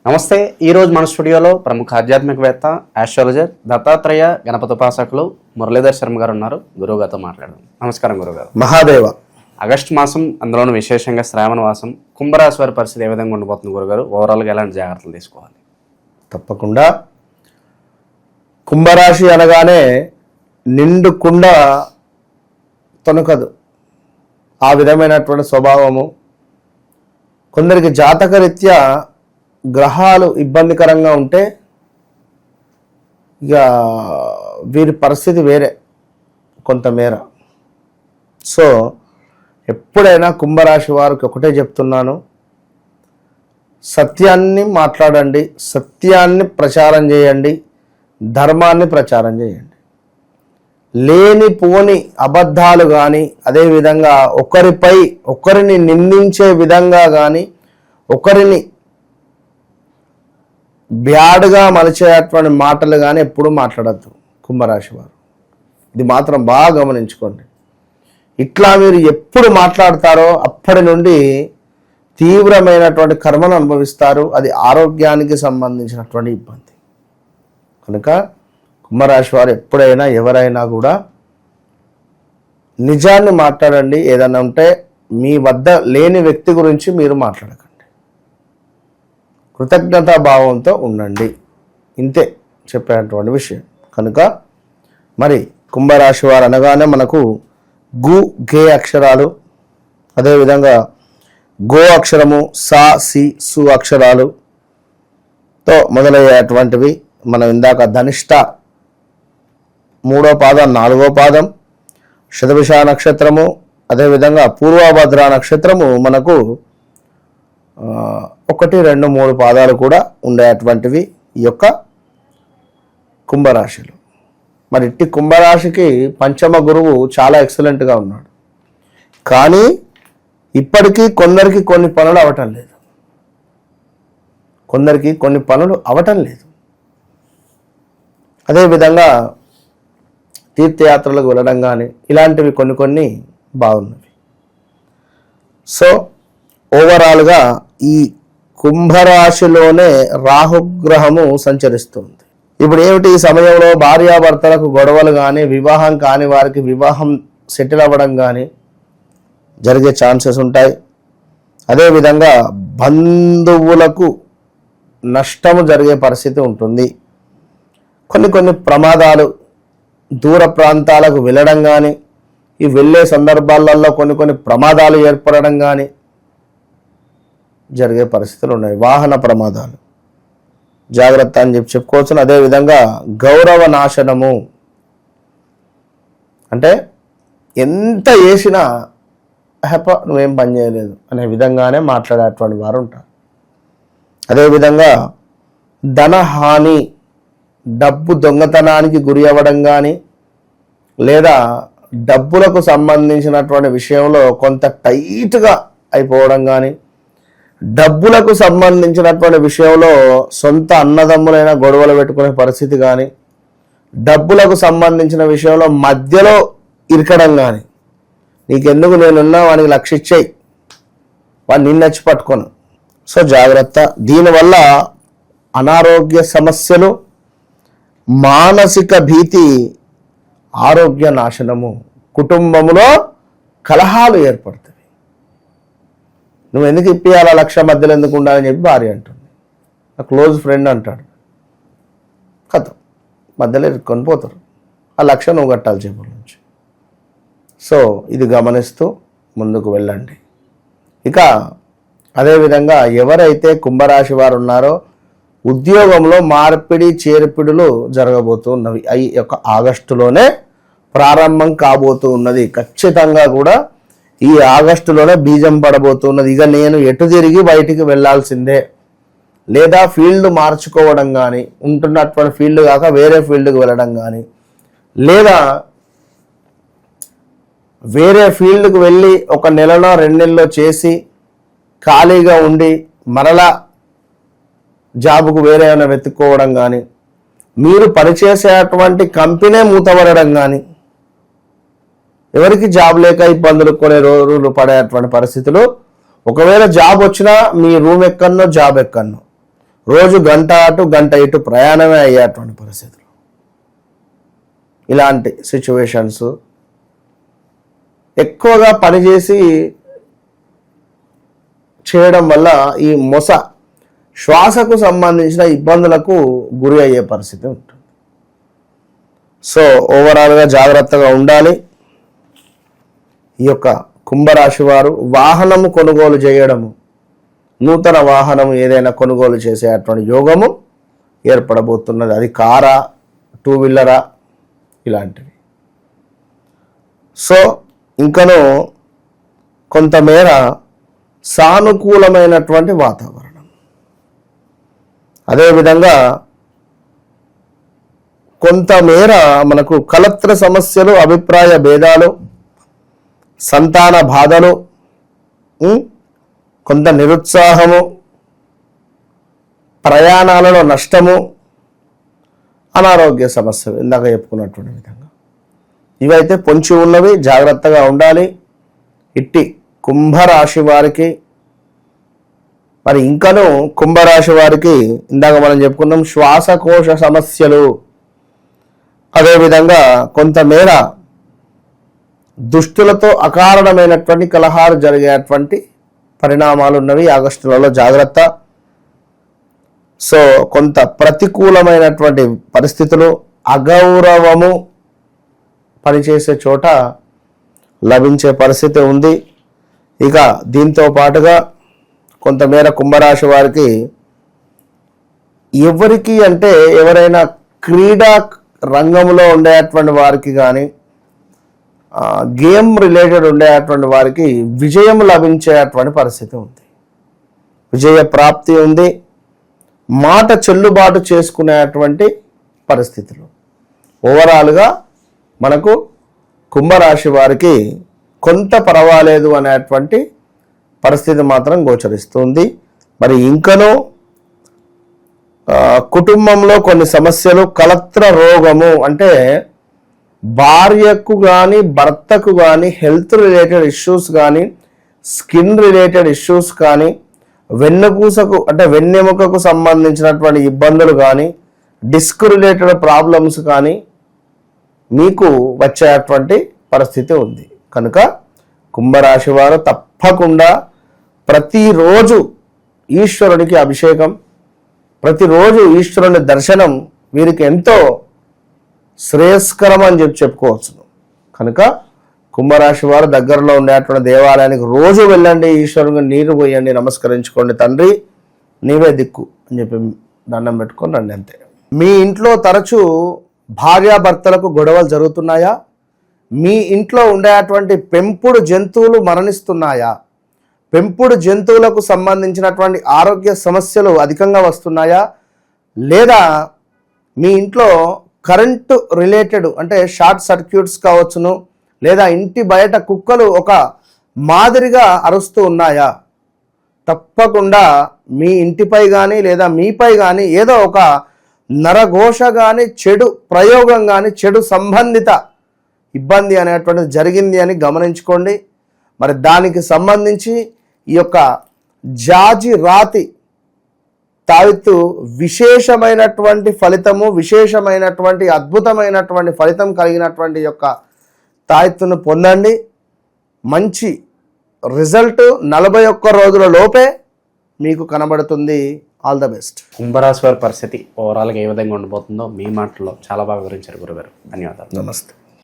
నమస్తే. ఈరోజు మన స్టూడియోలో ప్రముఖ ఆధ్యాత్మికవేత్త, ఆస్ట్రాలజర్, దత్తాత్రేయ గణపతి ఉపాసకులు మురళీధర్ శర్మ గారు ఉన్నారు. గురువుగారితో మాట్లాడదాం. నమస్కారం గురుగారు. మహాదేవ. ఆగస్టు మాసం, అందులోనూ విశేషంగా శ్రావణ మాసం, కుంభరాశి వారి పరిస్థితి ఏ విధంగా ఉండబోతుంది గురుగారు? ఓవరాల్గా ఎలాంటి జాగ్రత్తలు తీసుకోవాలి? తప్పకుండా కుంభరాశి అనగానే నిండు కుండ తొనకదు, ఆ విధమైనటువంటి స్వభావము. కొందరికి జాతకరీత్యా గ్రహాలు ఇబ్బందికరంగా ఉంటే ఇక వీరి పరిస్థితి వేరే కొంతమేర. సో ఎప్పుడైనా కుంభరాశి వారికి ఒకటే చెప్తున్నాను, సత్యాన్ని మాట్లాడండి, సత్యాన్ని ప్రచారం చేయండి, ధర్మాన్ని ప్రచారం చేయండి. లేనిపోని అబద్ధాలు కానీ, అదేవిధంగా ఒకరిని నిందించే విధంగా కానీ, ఒకరిని బ్యాడ్గా మలిచేటువంటి మాటలు కానీ ఎప్పుడూ మాట్లాడద్దు కుంభరాశి వారు. ఇది మాత్రం బాగా గమనించుకోండి. ఇట్లా మీరు ఎప్పుడు మాట్లాడతారో అప్పటి నుండి తీవ్రమైనటువంటి కర్మను అనుభవిస్తారు. అది ఆరోగ్యానికి సంబంధించినటువంటి ఇబ్బంది. కనుక కుంభరాశి వారు ఎప్పుడైనా ఎవరైనా కూడా నిజాన్ని మాట్లాడండి. ఏదైనా ఉంటే మీ వద్ద లేని వ్యక్తి గురించి మీరు మాట్లాడకండి. కృతజ్ఞతా భావంతో ఉండండి. ఇంతే చెప్పేటువంటి విషయం. కనుక మరి కుంభరాశి వారు అనగానే మనకు గు గే అక్షరాలు, అదేవిధంగా గో అక్షరము, సా సి సు అక్షరాలుతో మొదలయ్యేటువంటివి. మనం ఇందాక ధనిష్ట 3వ పాదం 4వ పాదం, శతభిష నక్షత్రము, అదేవిధంగా పూర్వభద్ర నక్షత్రము మనకు 1, 2, 3 పాదాలు కూడా ఉండేటువంటివి ఈ యొక్క కుంభరాశిలో. మరి ఇట్టి కుంభరాశికి పంచమ గురువు చాలా ఎక్సలెంట్గా ఉన్నాడు. కానీ ఇప్పటికీ కొందరికి కొన్ని పనులు అవటం లేదు. అదేవిధంగా తీర్థయాత్రలకు వెళ్ళడం కానీ ఇలాంటివి కొన్ని బాగున్నవి. సో ఓవరాల్గా ఈ కుంభరాశిలోనే రాహుగ్రహము సంచరిస్తుంది. ఇప్పుడు ఏమిటి, ఈ సమయంలో భార్యాభర్తలకు గొడవలు కానీ, వివాహం కాని వారికి వివాహం సెటిల్ అవ్వడం కానీ జరిగే ఛాన్సెస్ ఉంటాయి. అదేవిధంగా బంధువులకు నష్టము జరిగే పరిస్థితి ఉంటుంది. కొన్ని ప్రమాదాలు, దూర ప్రాంతాలకు వెళ్ళడం కానీ, ఈ వెళ్ళే సందర్భాలలో కొన్ని ప్రమాదాలు ఏర్పడడం కానీ జరిగే పరిస్థితులు ఉన్నాయి. వాహన ప్రమాదాలు జాగ్రత్త అని చెప్పుకోవచ్చు. అదేవిధంగా గౌరవ నాశనము, అంటే ఎంత చేసినా నువ్వేం పని చేయలేదు అనే విధంగానే మాట్లాడేటువంటి వారు ఉంటారు. అదేవిధంగా ధనహాని, డబ్బు దొంగతనానికి గురి అవ్వడం కానీ, లేదా డబ్బులకు సంబంధించినటువంటి విషయంలో కొంత టైట్గా అయిపోవడం కానీ, డబ్బులకు సంబంధించినటువంటి విషయంలో సొంత అన్నదమ్ములైన గొడవలు పెట్టుకునే పరిస్థితి కానీ, డబ్బులకు సంబంధించిన విషయంలో మధ్యలో ఇరకడం కానీ, నీకెందుకు నేనున్నా వానికి లక్ష ఇచ్చేయి, వాడు నిన్ను నచ్చి పట్టుకోను. సో జాగ్రత్త. దీనివల్ల అనారోగ్య సమస్యలు, మానసిక భీతి, ఆరోగ్య నాశనము, కుటుంబంలో కలహాలు ఏర్పడతాయి. నువ్వు ఎందుకు ఇప్పియాలా, లక్ష మధ్యలో ఎందుకు ఉండాలని చెప్పి భార్య అంటుంది. నా క్లోజ్ ఫ్రెండ్ అంటాడు, కథం మధ్యలో ఇరుక్కొని పోతారు. ఆ లక్ష నువ్వు కట్టాలి చేపల నుంచి. సో ఇది గమనిస్తూ ముందుకు వెళ్ళండి. ఇక అదేవిధంగా ఎవరైతే కుంభరాశి వారు ఉన్నారో ఉద్యోగంలో మార్పిడి చేర్పిడులు జరగబోతున్నవి. ఈ యొక్క ఆగస్టులోనే ప్రారంభం కాబోతూ ఉన్నది. ఖచ్చితంగా కూడా ఈ ఆగస్టులోనే బీజం పడబోతున్నది. ఇక నేను ఎటు తిరిగి బయటికి వెళ్లాల్సిందే, లేదా ఫీల్డ్ మార్చుకోవడం కానీ, ఉంటున్నటువంటి ఫీల్డ్ కాక వేరే ఫీల్డ్కి వెళ్ళడం కానీ, లేదా వేరే ఫీల్డ్కి వెళ్ళి 1 నెలలో 2 నెలలో చేసి ఖాళీగా ఉండి మరలా జాబుకు వేరే ఏమైనా వెతుక్కోవడం కానీ, మీరు పనిచేసేటువంటి కంపెనీ మూతపడడం కానీ, ఎవరికి జాబ్ లేక ఇబ్బందులు కొన్ని రోజులు పడేటువంటి పరిస్థితులు. ఒకవేళ జాబ్ వచ్చినా మీ రూమ్ ఎక్కడనో జాబ్ ఎక్కడనో, రోజు గంట అటు గంట ఇటు ప్రయాణమే అయ్యేటువంటి పరిస్థితులు. ఇలాంటి సిచ్యువేషన్స్ ఎక్కువగా పనిచేసి చేయడం వల్ల ఈ శ్వాసకు సంబంధించిన ఇబ్బందులకు గురి అయ్యే పరిస్థితి ఉంటుంది. సో ఓవరాల్గా జాగ్రత్తగా ఉండాలి. ఈ యొక్క కుంభరాశి వారు వాహనము కొనుగోలు చేయడము, నూతన వాహనం ఏదైనా కొనుగోలు చేసేటువంటి యోగము ఏర్పడబోతున్నది. అది కారా, 2 వీలరా, ఇలాంటివి. సో ఇంకనూ కొంతమేర సానుకూలమైనటువంటి వాతావరణం, అదేవిధంగా కొంతమేర మనకు కలత్ర సమస్యలు, అభిప్రాయ భేదాలు, సంతాన బాధలు, కొంత నిరుత్సాహము, ప్రయాణాలలో నష్టము, అనారోగ్య సమస్యలు ఇందాక చెప్పుకున్నటువంటి విధంగా ఇవైతే పొంచి ఉన్నవి. జాగ్రత్తగా ఉండాలి. ఇట్టి కుంభరాశి వారికి మరి ఇంకనూ కుంభరాశి వారికి ఇందాక మనం చెప్పుకున్నాం శ్వాసకోశ సమస్యలు, అదేవిధంగా కొంతమేర దుష్టులతో అకారణమైనటువంటి కలహాలు జరిగేటువంటి పరిణామాలు ఉన్నవి. ఆగస్టులలో జాగ్రత్త. సో కొంత ప్రతికూలమైనటువంటి పరిస్థితులు, అగౌరవము పనిచేసే చోట లభించే పరిస్థితి ఉంది. ఇక దీంతో పాటుగా కొంతమేర కుంభరాశి వారికి ఎవరైనా క్రీడా రంగంలో ఉండేటువంటి వారికి కానీ గేమ్ రిలేటెడ్ ఉండేటువంటి వారికి విజయం లభించేటువంటి పరిస్థితి ఉంది. విజయ ప్రాప్తి ఉంది. మాట చెల్లుబాటు చేసుకునేటువంటి పరిస్థితులు. ఓవరాల్గా మనకు కుంభరాశి వారికి కొంత పర్వాలేదు అనేటువంటి పరిస్థితి మాత్రం గోచరిస్తుంది. మరి ఇంకనూ కుటుంబంలో కొన్ని సమస్యలు, కలత్ర రోగము అంటే భార్యకు కానీ భర్తకు కానీ హెల్త్ రిలేటెడ్ ఇష్యూస్ కానీ, స్కిన్ రిలేటెడ్ ఇష్యూస్ కానీ, వెన్నెముకకు సంబంధించినటువంటి ఇబ్బందులు కానీ, డిస్క్ రిలేటెడ్ ప్రాబ్లమ్స్ కానీ మీకు వచ్చేటువంటి పరిస్థితి ఉంది. కనుక కుంభరాశి వారు తప్పకుండా ప్రతిరోజు ఈశ్వరునికి అభిషేకం, ప్రతిరోజు ఈశ్వరుని దర్శనం వీరికి ఎంతో శ్రేయస్కరం అని చెప్పుకోవచ్చు. కనుక కుంభరాశి వారు దగ్గరలో ఉండేటువంటి దేవాలయానికి రోజు వెళ్ళండి, ఈశ్వరునికి నీరు పోయండి, నమస్కరించుకోండి. తండ్రి నీవే దిక్కు అని చెప్పి దండం పెట్టుకొని రండి, అంతే. మీ ఇంట్లో తరచూ భార్యాభర్తలకు గొడవలు జరుగుతున్నాయా? మీ ఇంట్లో ఉండేటువంటి పెంపుడు జంతువులు మరణిస్తున్నాయా? పెంపుడు జంతువులకు సంబంధించినటువంటి ఆరోగ్య సమస్యలు అధికంగా వస్తున్నాయా? లేదా మీ ఇంట్లో కరెంటు రిలేటెడ్ అంటే షార్ట్ సర్క్యూట్స్ కావచ్చును, లేదా ఇంటి బయట కుక్కలు ఒక మాదిరిగా అరుస్తూ ఉన్నాయా? తప్పకుండా మీ ఇంటిపై కానీ లేదా మీపై కానీ ఏదో ఒక నరఘోష కానీ, చెడు ప్రయోగం కానీ, చెడు సంబంధిత ఇబ్బంది అనేటువంటిది జరిగింది అని గమనించుకోండి. మరి దానికి సంబంధించి ఈ యొక్క జాజి రాతి తావిత్తు విశేషమైనటువంటి ఫలితము, విశేషమైనటువంటి అద్భుతమైనటువంటి ఫలితం కలిగినటువంటి యొక్క తాయెత్తును పొందండి. మంచి రిజల్ట్ 41 రోజుల లోపే మీకు కనబడుతుంది. All the best. కుంభరాశి వారి పరిస్థితి ఓవరాల్గా ఏ విధంగా ఉండబోతుందో మీ మాటల్లో చాలా బాగా వివరించారు గురుగారు. ధన్యవాదాలు. నమస్తే.